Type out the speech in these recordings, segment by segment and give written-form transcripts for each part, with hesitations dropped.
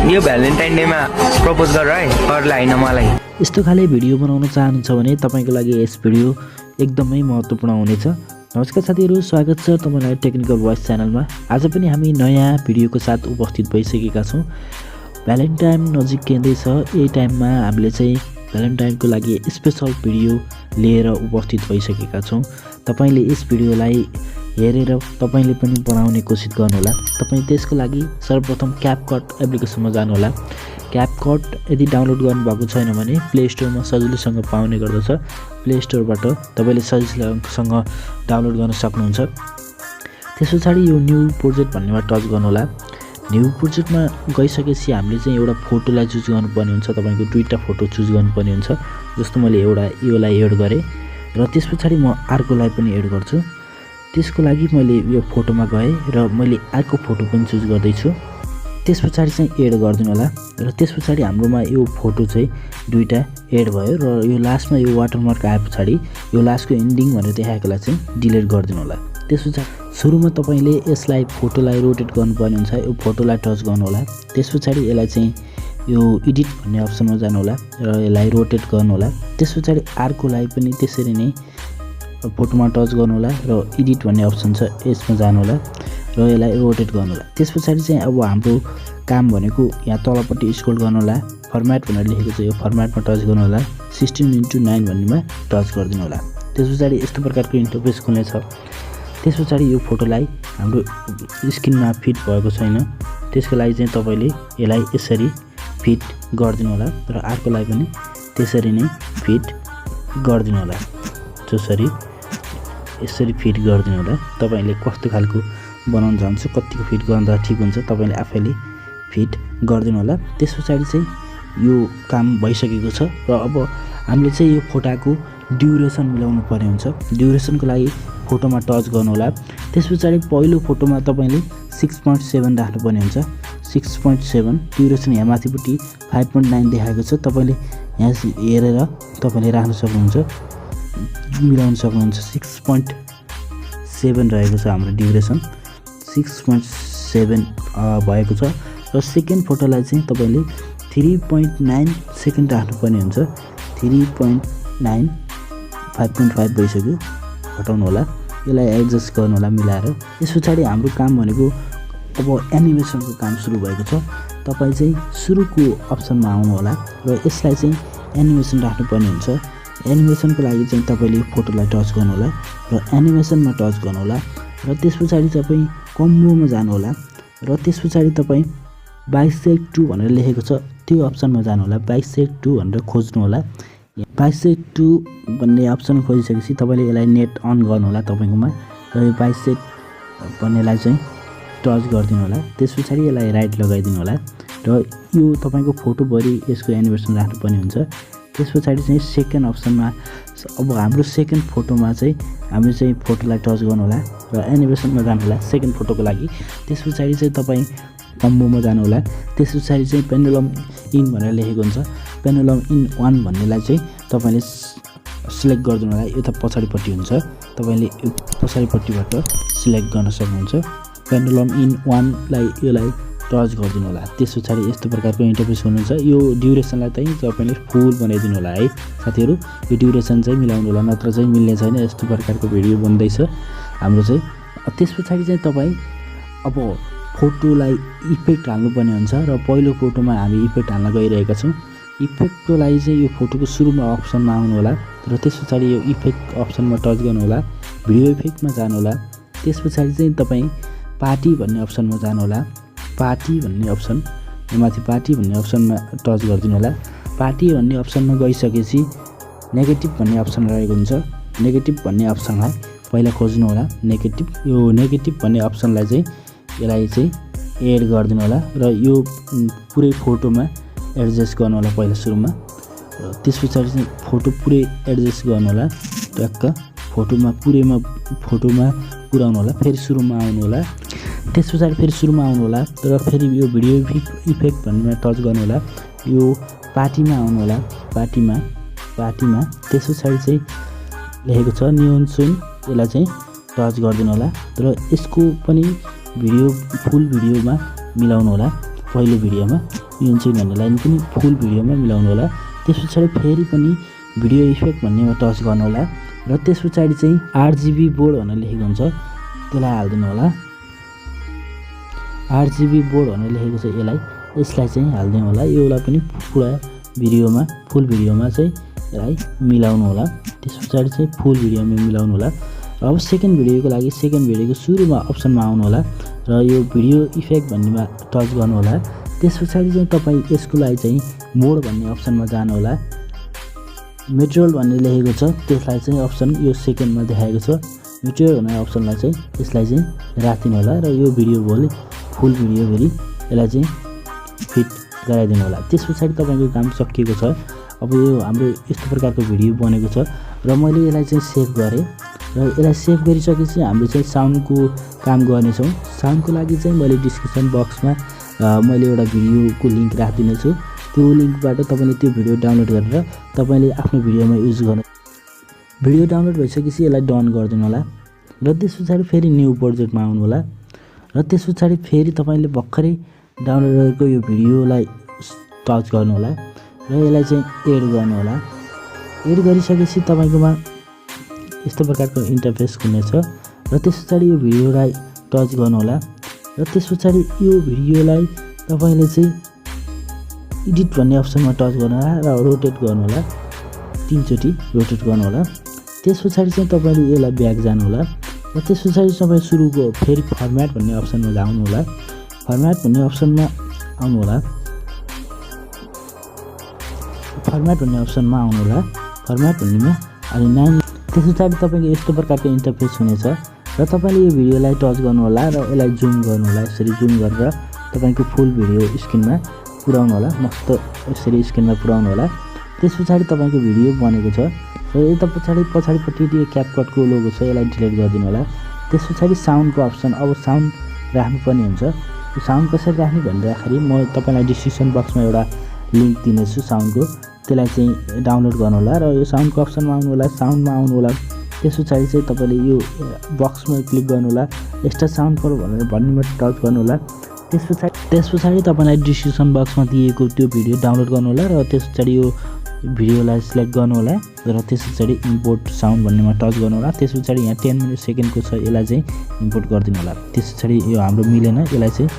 यो भ्यालेन्टाइन डेमा प्रपोज गर है, अरूलाई हैन मलाई। यस्तो खाले भिडियो बनाउन चाहनुहुन्छ भने तपाईको लागि यस भिडियो एकदमै महत्त्वपूर्ण हुनेछ। नमस्कार साथीहरू, स्वागत छ तपाईलाई टेक्निकल भोइस च्यानलमा। आज पनि हामी नयाँ भिडियोको साथ उपस्थित भइसकेका छौँ। भ्यालेन्टाइन नजिकै छ, यही टाइममा हामीले चाहिँ भ्यालेन्टाइनको लागि स्पेशल भिडियो लिएर उपस्थित भइसकेका छौँ। तपाईले यस भिडियोलाई हेरेर तपाईले पनि बनाउने कोसिस गर्नुहोला। तपाई त्यसको लागि सर्वप्रथम CapCut एप्लिकेसनमा जानुहोला। CapCut यदि डाउनलोड गर्नुभएको छैन भने प्ले स्टोरमा सजिलोसँग पाउने गर्दछ। प्ले स्टोरबाट तपाईले सजिलोसँग डाउनलोड गर्न सक्नुहुन्छ। त्यसपछाडि यो न्यू प्रोजेक्ट भन्नेमा टच गर्नुहोला। न्यू प्रोजेक्टमा गइसकेपछि हामीले चाहिँ एउटा फोटोलाई चुज गर्नुपर्ने हुन्छ। तपाईको दुईटा फोटो चुज गर्नुपर्ने हुन्छ। जस्तो मैले एउटा योलाई एड गरेँ र त्यसपछाडि म अर्कोलाई पनि एड गर्छु। त्यसको लागि मैले यो फोटोमा गएँ र मैले अर्को फोटो पनि चुज गर्दैछु। त्यसपछाडि चाहिँ एड गरिदिनु होला र त्यसपछाडि हाम्रोमा यो फोटो चाहिँ दुईटा एड भयो र यो लास्टमा यो वाटरमार्क आए पछाडि यो लास्टको एन्डिङ भनेर देखाएकोलाई चाहिँ डिलिट गरिदिनु होला। त्यसपछाडि सुरुमा तपाईले यसलाई फोटोलाई रोटेट गर्नुपर्ने हुन्छ। यो फोटोलाई टच गर्नु होला। त्यसपछाडि यसलाई चाहिँ यो एडिट भन्ने अप्सनमा जानु होला र यसलाई रोटेट गर्नु होला। त्यसपछाडि अर्कोलाई पनि त्यसरी नै फोटोमा टच गर्नु होला र एडिट भन्ने अप्सन छ, यसमा जानु होला र यसलाई रोटेट गर्नु होला। त्यसपछाडि चाहिँ अब हाम्रो काम भनेको यहाँ तलपट्टि स्क्रोल गर्नु होला। फर्म्याट भनेर लेखेको छ, यो फर्म्याटमा टच गर्नु होला। 16:9 भन्नेमा टच गरिदिनु होला। त्यसपछाडि यस्तो प्रकारको इन्टरफेस खुल्नेछ। त्यसपछाडि यो फोटोलाई हाम्रो स्क्रिनमा फिट भएको छैन, त्यसको लागि चाहिँ तपाईले यसलाई यसरी फिट गरिदिनु होला र अर्कोलाई पनि त्यसरी नै फिट गरिदिनु होला। जसरी यसरी फिट गरिदिनु होला। तपाईले कस्तो खालको बनाउन चाहनुहुन्छ, कतिको फिट गर्दा ठिक हुन्छ, तपाईले आफैले फिट गरिदिनु होला। त्यसपछाडि चाहिँ यो काम भइसकेको छ र अब हामीले चाहिँ यो फोटोको ड्युरेसन मिलाउनु पर्ने हुन्छ। ड्युरेसनको लागि फोटोमा टच गर्नु होला। त्यसपछाडि पहिलो फोटोमा तपाईले 6.7 राख्नुपर्ने हुन्छ। 6.7 ड्युरेसन यहाँ माथिपट्टि 5.9 देखाएको छ। तपाईले यहाँ हेरेर तपाईले राख्न सक्नुहुन्छ, मिलाउन सक्नुहुन्छ। 6.7 रहेको छ हाम्रो ड्युरेसन, 6.7 भएको छ र सेकेन्ड फोटोलाई चाहिँ तपाईले 3.9 सेकेन्ड राख्नुपर्ने हुन्छ। 3.9 5.5 भइसक्यो, हटाउनु होला। यसलाई एडजस्ट गर्नु होला मिलाएर। त्यस पछाडि हाम्रो काम भनेको अब एनिमेसनको काम सुरु भएको छ। तपाईँ चाहिँ सुरुको अप्सनमा आउनु होला र यसलाई चाहिँ एनिमेसन राख्नुपर्ने हुन्छ। एनिमेसनको लागि चाहिँ तपाईले फोटोलाई टच गर्नु होला र एनिमेसनमा टच गर्नु होला र त्यसपछाडि तपाईँ कम्बोमा जानु होला र त्यसपछाडि तपाईँ बाइसेक्ट 2 भनेर लेखेको छ, त्यो अप्सनमा जानु होला। बाइसेक्ट 2 भनेर खोज्नु होला। बाइसेक्ट 2 भन्ने अप्सन खोजिसकेपछि तपाईले यसलाई नेट अन गर्नु होला तपाईकोमा र यो बाइसेक्ट भन्नेलाई चाहिँ टच गरिदिनु होला। त्यसपछाडि यसलाई राइट लगाइदिनु होला र यो तपाईको फोटोभरि यसको एनिमेसन राख्नुपर्ने हुन्छ। त्यसपछाडि चाहिँ सेकेन्ड अप्सनमा अब हाम्रो सेकेन्ड फोटोमा चाहिँ हामी चाहिँ फोटोलाई टच गर्नु होला र एनिमेसनमा जानु होला सेकेन्ड फोटोको लागि। त्यसपछाडि चाहिँ तपाईँ कम्बोमा जानु होला। त्यसपछाडि चाहिँ पेन्डुलम इन भनेर लेखेको हुन्छ। पेन्डुलम इन 1 भन्नेलाई चाहिँ तपाईले सिलेक्ट गरिदिनु होला। यो त पछाडिपट्टि हुन्छ, तपाईले यो पछाडिपट्टिबाट सिलेक्ट गर्न सक्नुहुन्छ। पेन्डुलम इन 1 लाई यसलाई टच गरिदिनु होला। त्यसपछाडि यस्तो प्रकारको इन्टरफेस हुनुहुन्छ। यो ड्युरेसनलाई चाहिँ तपाईले फुल बनाइदिनु होला है साथीहरू। यो ड्युरेसन चाहिँ मिलाउनु होला, नत्र चाहिँ मिल्ने छैन। यस्तो प्रकारको भिडियो बन्दैछ हाम्रो चाहिँ। त्यसपछाडि चाहिँ तपाईँ अब फोटोलाई इफेक्ट हाल्नुपर्ने हुन्छ र पहिलो फोटोमा हामी इफेक्ट हाल्न गइरहेका छौँ। इफेक्टको लागि चाहिँ यो फोटोको सुरुमा अप्सनमा आउनु होला र त्यसपछाडि यो इफेक्ट अप्सनमा टच गर्नु होला। भिडियो इफेक्टमा जानु होला। त्यसपछाडि चाहिँ तपाईँ पार्टी भन्ने अप्सनमा जानु होला। पार्टी भन्ने अप्सन माथि पार्टी भन्ने अप्सनमा टच गरिदिनु होला। पार्टी भन्ने अप्सनमा गइसकेपछि नेगेटिभ भन्ने अप्सन रहेको हुन्छ। नेगेटिभ भन्ने अप्सनलाई पहिला खोज्नु होला। नेगेटिभ, यो नेगेटिभ भन्ने अप्सनलाई चाहिँ यसलाई चाहिँ एड गरिदिनु होला र यो पुरै फोटोमा एडजस्ट गर्नु होला पहिला सुरुमा र त्यसपछाडि चाहिँ फोटो पुरै एडजस्ट गर्नु होला। टक्क फोटोमा पुऱ्याउनु होला। फेरि सुरुमा आउनु होला। त्यसपछाडि फेरि सुरुमा आउनु होला र फेरि यो भिडियो इफेक्ट भन्नेमा टच गर्नु होला। यो पार्टीमा आउनु होला। पार्टीमा त्यसपछाडि चाहिँ लेखेको छ नियोन सुन, यसलाई चाहिँ टच गरिदिनु होला र यसको पनि भिडियो फुल भिडियोमा मिलाउनु होला पहिलो भिडियोमा यो हुन्छ भन्ने लाइन पनि फुल भिडियोमा मिलाउनु होला। त्यस पछाडि फेरि पनि भिडियो इफेक्ट भन्नेमा टच गर्नु होला र त्यस पछाडि चाहिँ RGB बोर्ड भनेर लेखेको हुन्छ त्यसलाई हाल्दिनु होला। RGB बोर्ड भनेर लेखेको छ यसलाई चाहिँ हाल्दिनु होला। योलाई पनि पुरा भिडियोमा फुल भिडियोमा चाहिँ यसलाई मिलाउनु होला। त्यस पछाडि चाहिँ फुल भिडियोमा मिलाउनु होला। अब सेकेन्ड भिडियोको लागि सेकेन्ड भिडियोको सुरुमा अप्सनमा आउनु होला र यो भिडियो इफेक्ट भन्नेमा टच गर्नु होला। त्यस पछाडि चाहिँ तपाईँ यसको लागि चाहिँ मोड भन्ने अप्सनमा जानु होला। मेटेरियल भन्ने लेखेको छ त्यसलाई चाहिँ अप्सन यो सेकेन्डमा देखाएको छ। मेटेरियल भन्ने अप्सनलाई चाहिँ यसलाई चाहिँ राखिदिनु होला र यो भिडियो भोलि फुल भिडियो फेरि यसलाई चाहिँ फिट गराइदिनु होला। त्यस पछाडि तपाईँको काम सकिएको छ। अब यो हाम्रो यस्तो प्रकारको भिडियो बनेको छ र मैले यसलाई चाहिँ सेभ गरेँ र यसलाई सेभ गरिसकेपछि हामीले चाहिँ साउन्डको काम गर्नेछौँ। साउन्डको लागि चाहिँ मैले डिस्क्रिप्सन बक्समा मैले एउटा भिडियोको लिङ्क राखिदिनेछु। त्यो लिङ्कबाट तपाईँले त्यो भिडियो डाउनलोड गरेर तपाईँले आफ्नो भिडियोमा युज गर्नु। भिडियो डाउनलोड भइसकेपछि यसलाई डन गरिदिनु होला र त्यस पछाडि फेरि न्यू प्रोजेक्टमा आउनु होला र त्यस पछाडि फेरि तपाईँले भर्खरै डाउनलोड गरेको यो भिडियोलाई टच गर्नु होला र यसलाई चाहिँ एड गर्नु होला। एड गरिसकेपछि तपाईँकोमा यस्तो प्रकारको इन्टरफेस खुल्नेछ र त्यस पछाडि यो भिडियोलाई टच गर्नु होला र त्यस पछाडि यो भिडियोलाई तपाईँले चाहिँ एडिट भन्ने अप्सनमा टच गर्नु होला र रोटेट गर्नु होला। 3 चोटि रोटेट गर्नु होला। त्यस पछाडि चाहिँ तपाईँले यसलाई ब्याक जानु होला र त्यस पछाडि तपाईँ सुरुको फेरि फर्मेट भन्ने अप्सनमा जानु होला। फर्मेट भन्ने अप्सनमा आउनु होला। फर्मेट भन्ने अप्सनमा आउनु होला। फर्मेट भन्नेमा अनि 9 त्यस पछाडि तपाईँको यस्तो प्रकारको इन्टरफेस हुनेछ र तपाईँले यो भिडियोलाई टच गर्नु होला र यसलाई जुम गर्नु होला। यसरी जुम गरेर तपाईँको फुल भिडियो स्क्रिनमा पुर्याउनु होला। मस्त यसरी स्क्रिनमा पुर्याउनु होला। त्यस पछाडि तपाईँको भिडियो बनेको छ र यता पछाडिपट्टि त्यो क्यापकटको लोगो छ यसलाई डिलिट गरिदिनु होला। त्यस पछाडि साउन्डको अप्सन। अब साउन्ड राख्नुपर्ने हुन्छ। यो साउन्ड कसरी राख्ने भन्दाखेरि म तपाईँलाई डिस्क्रिप्सन बक्समा एउटा लिङ्क दिनेछु साउन्डको। त्यसलाई चाहिँ डाउनलोड गर्नु होला र यो साउन्डको अप्सनमा आउनु होला। साउन्डमा आउनु होला। त्यस पछाडि चाहिँ तपाईँले यो बक्समा क्लिक गर्नु होला। एक्स्ट्रा साउन्ड फर भनेर भन्नेमा टच गर्नु होला। त्यस पछाडि तपाईँलाई डिस्क्रिप्सन बक्समा दिएको त्यो भिडियो डाउनलोड गर्नु होला र त्यस पछाडि यो भिडियोलाई सिलेक्ट गर्नु होला र त्यस पछाडि इम्पोर्ट साउन्ड भन्नेमा टच गर्नु होला। त्यस पछाडि यहाँ 10 मिनट सेकेन्डको छ यसलाई चाहिँ इम्पोर्ट गरिदिनु होला। त्यस पछाडि यो हाम्रो मिलेन यसलाई चाहिँ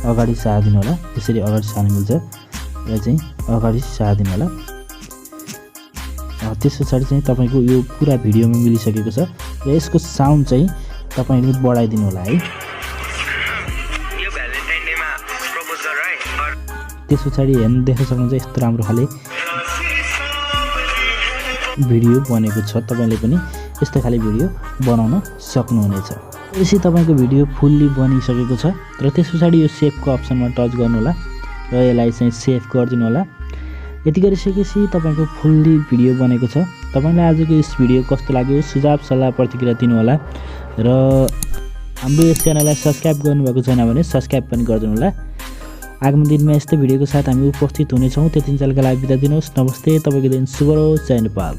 अगाडि सार्दिनु होला। त्यसरी अगाडि सार्नु मिल्छ। यसलाई चाहिँ अगाडि सार्दिनु होला। त्यस पछाडि चाहिँ तपाईँको यो पुरा भिडियोमा मिलिसकेको छ र यसको साउन्ड चाहिँ तपाईँले बढाइदिनु होला है। त्यस पछाडि हेर्नु देख्न सक्नुहुन्छ यस्तो राम्रो खाले भिडियो बनेको छ। तपाईँले पनि यस्तो खाले भिडियो बनाउन सक्नुहुनेछ। त्यसपछि तपाईँको भिडियो फुल्ली बनिसकेको छ र त्यस पछाडि यो सेभको अप्सनमा टच गर्नु होला र यसलाई चाहिँ सेभ गरिदिनु होला। यति गरिसकेपछि तपाईँको फुल्ली भिडियो बनेको छ। तपाईँलाई आजको यस भिडियो कस्तो लाग्यो सुझाव सल्लाह प्रतिक्रिया दिनु होला र हाम्रो यस च्यानललाई सब्सक्राइब गर्नुभएको छैन भने सब्सक्राइब पनि गरिदिनु होला। आगामी दिनमा यस्तै भिडियोको साथ हामी उपस्थित हुनेछौँ। त्यतिन्जेलका लागि बिदा दिनुहोस्। नमस्ते। तपाईँको दिन शुभ रहोस्। जय नेपाल।